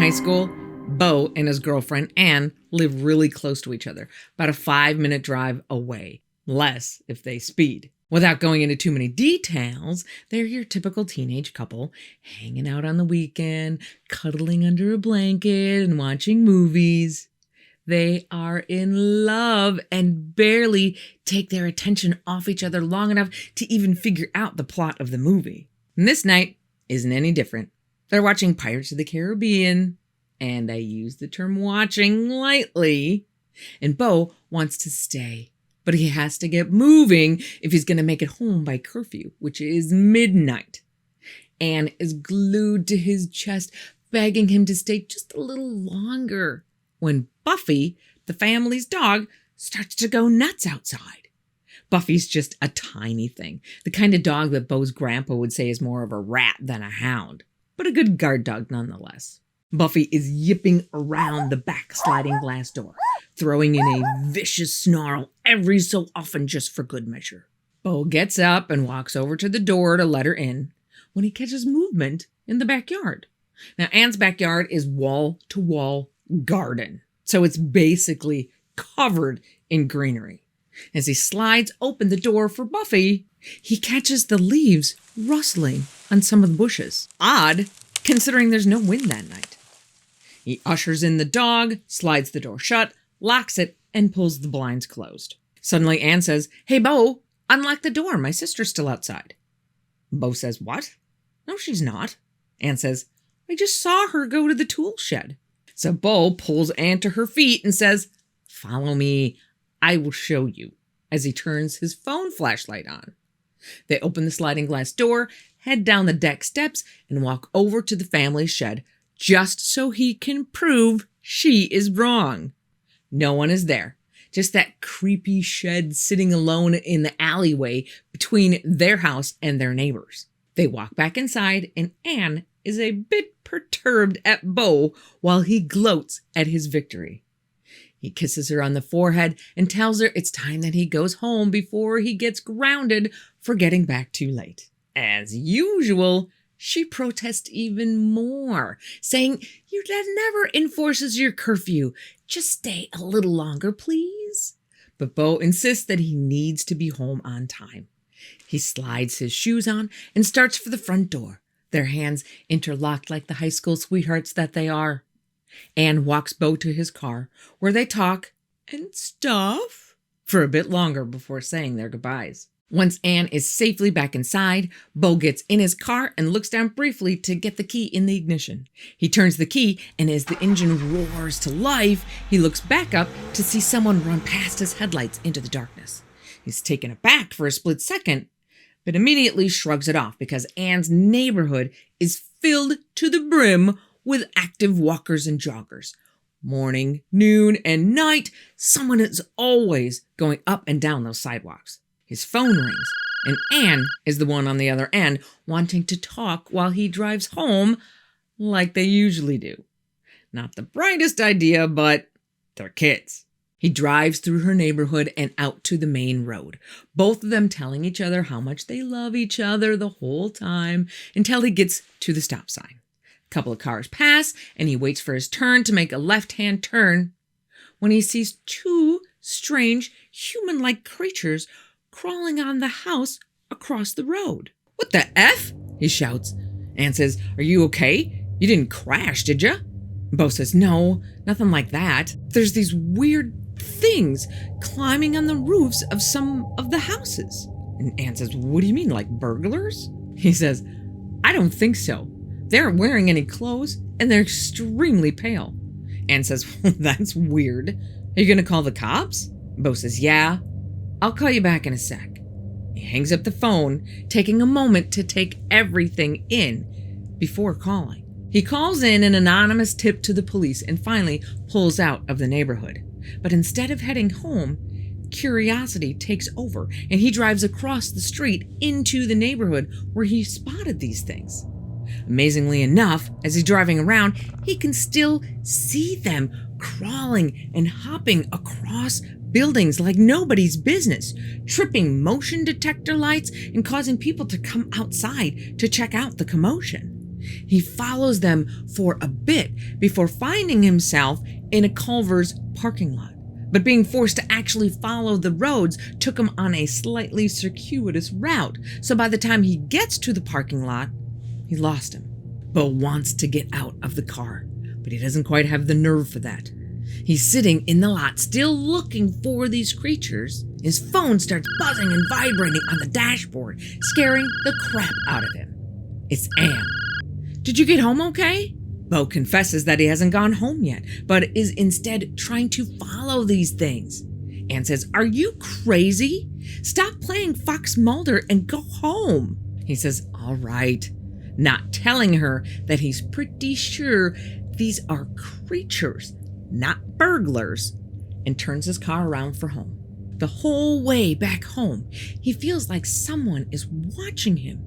high school, Bo and his girlfriend Anne live really close to each other, about a 5-minute drive away, less if they speed. Without going into too many details, they're your typical teenage couple, hanging out on the weekend, cuddling under a blanket and watching movies. They are in love and barely take their attention off each other long enough to even figure out the plot of the movie. And this night isn't any different. They're watching Pirates of the Caribbean, and I use the term watching lightly, and Bo wants to stay. But he has to get moving if he's going to make it home by curfew, which is midnight. Anne is glued to his chest, begging him to stay just a little longer, when Buffy, the family's dog, starts to go nuts outside. Buffy's just a tiny thing, the kind of dog that Bo's grandpa would say is more of a rat than a hound, but a good guard dog nonetheless. Buffy is yipping around the back sliding glass door, throwing in a vicious snarl every so often just for good measure. Bo gets up and walks over to the door to let her in when he catches movement in the backyard. Now, Anne's backyard is wall-to-wall garden, so it's basically covered in greenery. As he slides open the door for Buffy, he catches the leaves rustling on some of the bushes. Odd, considering there's no wind that night. He ushers in the dog, slides the door shut, locks it, and pulls the blinds closed. Suddenly, Anne says, "Hey, Bo, unlock the door. My sister's still outside." Bo says, "What? No, she's not." Anne says, "I just saw her go to the tool shed." So Bo pulls Anne to her feet and says, "Follow me. I will show you," as he turns his phone flashlight on. They open the sliding glass door, head down the deck steps, and walk over to the family shed, just so he can prove she is wrong. No one is there, just that creepy shed sitting alone in the alleyway between their house and their neighbors. They walk back inside, and Anne is a bit perturbed at Bo while he gloats at his victory. He kisses her on the forehead and tells her it's time that he goes home before he gets grounded for getting back too late. As usual, she protests even more, saying, "Your dad never enforces your curfew. Just stay a little longer, please." But Bo insists that he needs to be home on time. He slides his shoes on and starts for the front door, their hands interlocked like the high school sweethearts that they are. Anne walks Bo to his car, where they talk and stuff for a bit longer before saying their goodbyes. Once Anne is safely back inside, Bo gets in his car and looks down briefly to get the key in the ignition. He turns the key, and as the engine roars to life, he looks back up to see someone run past his headlights into the darkness. He's taken aback for a split second, but immediately shrugs it off because Anne's neighborhood is filled to the brim with active walkers and joggers. Morning, noon, and night, someone is always going up and down those sidewalks. His phone rings, and Anne is the one on the other end wanting to talk while he drives home like they usually do. Not the brightest idea, but they're kids. He drives through her neighborhood and out to the main road, both of them telling each other how much they love each other the whole time until he gets to the stop sign. A couple of cars pass, and he waits for his turn to make a left-hand turn when he sees two strange human-like creatures crawling on the house across the road. "What the F?" he shouts. Anne says, "Are you okay? You didn't crash, did you?" Bo says, "No, nothing like that. There's these weird things climbing on the roofs of some of the houses." And Anne says, "What do you mean, like burglars?" He says, "I don't think so. They aren't wearing any clothes, and they're extremely pale." Anne says, "Well, that's weird. Are you going to call the cops?" Bo says, "Yeah. I'll call you back in a sec." He hangs up the phone, taking a moment to take everything in before calling. He calls in an anonymous tip to the police and finally pulls out of the neighborhood. But instead of heading home, curiosity takes over, and he drives across the street into the neighborhood where he spotted these things. Amazingly enough, as he's driving around, he can still see them crawling and hopping across buildings like nobody's business, tripping motion detector lights and causing people to come outside to check out the commotion. He follows them for a bit before finding himself in a Culver's parking lot. But being forced to actually follow the roads took him on a slightly circuitous route, so by the time he gets to the parking lot, he lost him. Bo wants to get out of the car, but he doesn't quite have the nerve for that. He's sitting in the lot, still looking for these creatures. His phone starts buzzing and vibrating on the dashboard, scaring the crap out of him. It's Ann. "Did you get home okay?" Bo confesses that he hasn't gone home yet, but is instead trying to follow these things. Ann says, "Are you crazy? Stop playing Fox Mulder and go home." He says, "All right," not telling her that he's pretty sure these are creatures, not burglars, and turns his car around for home. The whole way back home, he feels like someone is watching him,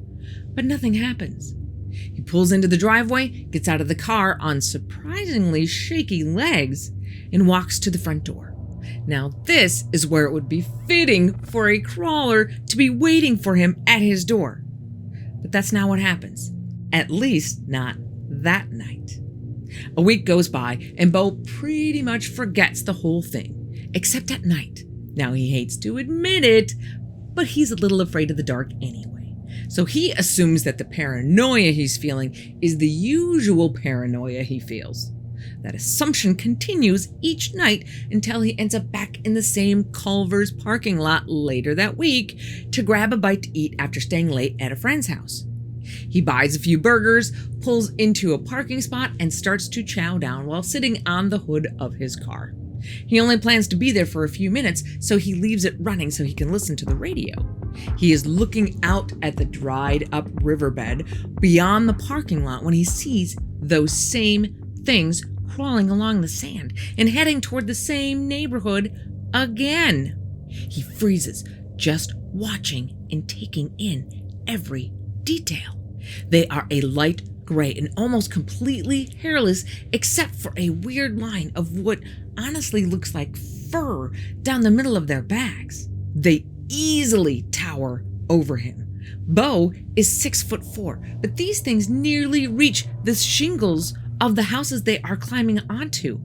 but nothing happens. He pulls into the driveway, gets out of the car on surprisingly shaky legs, and walks to the front door. Now this is where it would be fitting for a crawler to be waiting for him at his door. But that's not what happens. At least not that night. A week goes by, and Bo pretty much forgets the whole thing, except at night. Now he hates to admit it, but he's a little afraid of the dark anyway. So he assumes that the paranoia he's feeling is the usual paranoia he feels. That assumption continues each night until he ends up back in the same Culver's parking lot later that week to grab a bite to eat after staying late at a friend's house. He buys a few burgers, pulls into a parking spot, and starts to chow down while sitting on the hood of his car. He only plans to be there for a few minutes, so he leaves it running so he can listen to the radio. He is looking out at the dried up riverbed beyond the parking lot when he sees those same things crawling along the sand and heading toward the same neighborhood again. He freezes, just watching and taking in every detail. They are a light gray and almost completely hairless, except for a weird line of what honestly looks like fur down the middle of their backs. They easily tower over him. Bo is 6'4", but these things nearly reach the shingles of the houses they are climbing onto.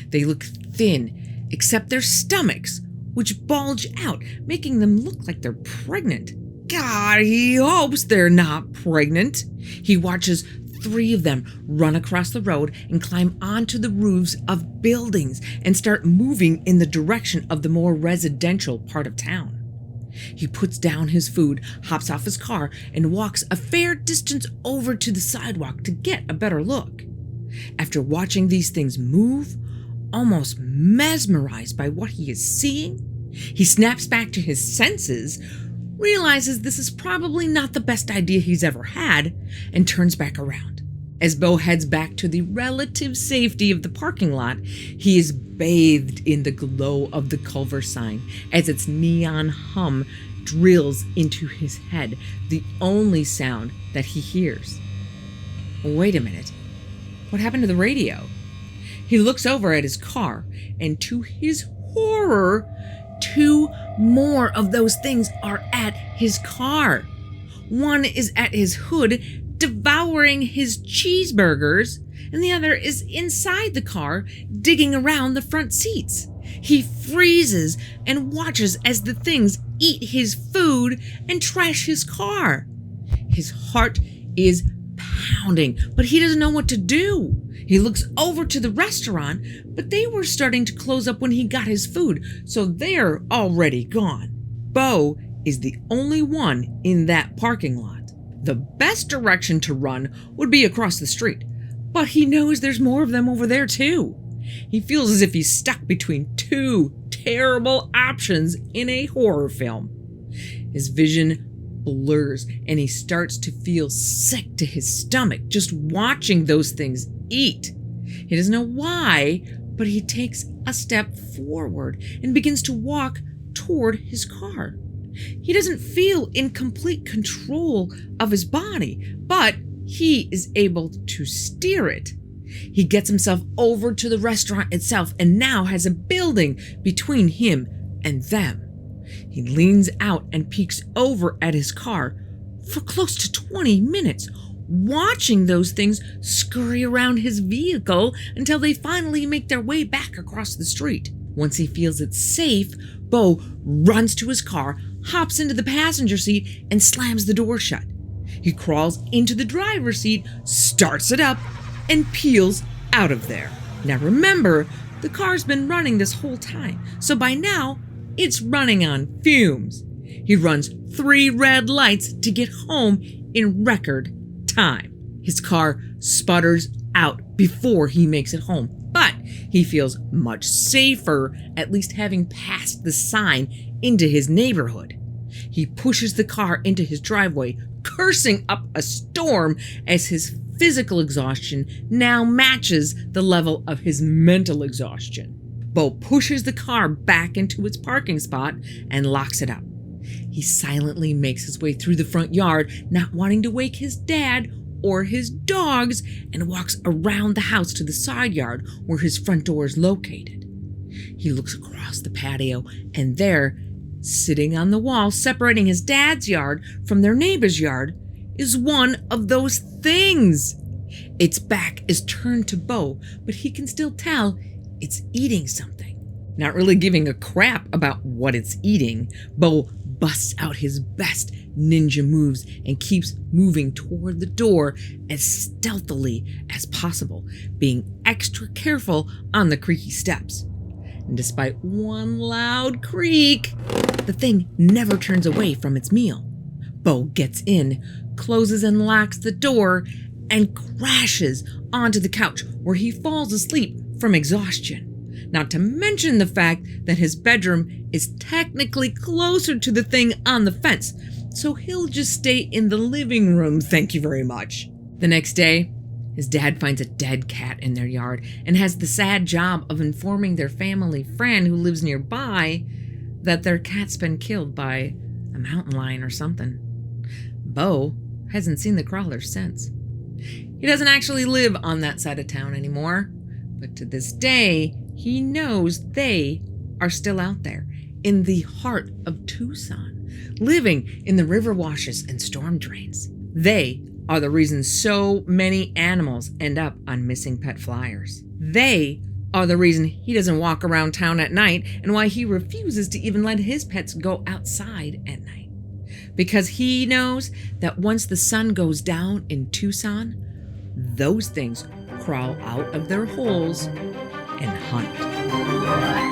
They look thin, except their stomachs, which bulge out, making them look like they're pregnant. God, he hopes they're not pregnant. He watches 3 of them run across the road and climb onto the roofs of buildings and start moving in the direction of the more residential part of town. He puts down his food, hops off his car, and walks a fair distance over to the sidewalk to get a better look. After watching these things move, almost mesmerized by what he is seeing, he snaps back to his senses, realizes this is probably not the best idea he's ever had, and turns back around. As Bo heads back to the relative safety of the parking lot, he is bathed in the glow of the Culver sign as its neon hum drills into his head, the only sound that he hears. Wait a minute. What happened to the radio? He looks over at his car, and to his horror, 2 more of those things are at his car. One is at his hood, devouring his cheeseburgers, and the other is inside the car, digging around the front seats. He freezes and watches as the things eat his food and trash his car. His heart is pounding, but he doesn't know what to do. He looks over to the restaurant, but they were starting to close up when he got his food, so they're already gone. Bo is the only one in that parking lot. The best direction to run would be across the street, but he knows there's more of them over there too. He feels as if he's stuck between 2 terrible options in a horror film. His vision blurs, and he starts to feel sick to his stomach just watching those things eat. He doesn't know why, but he takes a step forward and begins to walk toward his car. He doesn't feel in complete control of his body, but he is able to steer it. He gets himself over to the restaurant itself and now has a building between him and them. He leans out and peeks over at his car for close to 20 minutes, watching those things scurry around his vehicle until they finally make their way back across the street. Once he feels it's safe, Bo runs to his car, hops into the passenger seat, and slams the door shut. He crawls into the driver's seat, starts it up, and peels out of there. Now remember, the car's been running this whole time, so by now, it's running on fumes. He runs 3 red lights to get home in record time. His car sputters out before he makes it home, but he feels much safer at least having passed the sign into his neighborhood. He pushes the car into his driveway, cursing up a storm as his physical exhaustion now matches the level of his mental exhaustion. Bo pushes the car back into its parking spot and locks it up. He silently makes his way through the front yard, not wanting to wake his dad or his dogs, and walks around the house to the side yard where his front door is located. He looks across the patio, and there, sitting on the wall separating his dad's yard from their neighbor's yard, is one of those things. Its back is turned to Bo, but he can still tell it's eating something. Not really giving a crap about what it's eating, Bo busts out his best ninja moves and keeps moving toward the door as stealthily as possible, being extra careful on the creaky steps. And despite one loud creak, the thing never turns away from its meal. Bo gets in, closes and locks the door, and crashes onto the couch where he falls asleep from exhaustion. Not to mention the fact that his bedroom is technically closer to the thing on the fence, so he'll just stay in the living room, thank you very much. The next day, his dad finds a dead cat in their yard and has the sad job of informing their family friend who lives nearby that their cat's been killed by a mountain lion or something. Bo hasn't seen the crawler since. He doesn't actually live on that side of town anymore, but to this day, he knows they are still out there in the heart of Tucson, living in the river washes and storm drains. They are the reason so many animals end up on missing pet flyers. They are the reason he doesn't walk around town at night and why he refuses to even let his pets go outside at night. Because he knows that once the sun goes down in Tucson, those things crawl out of their holes and hunt.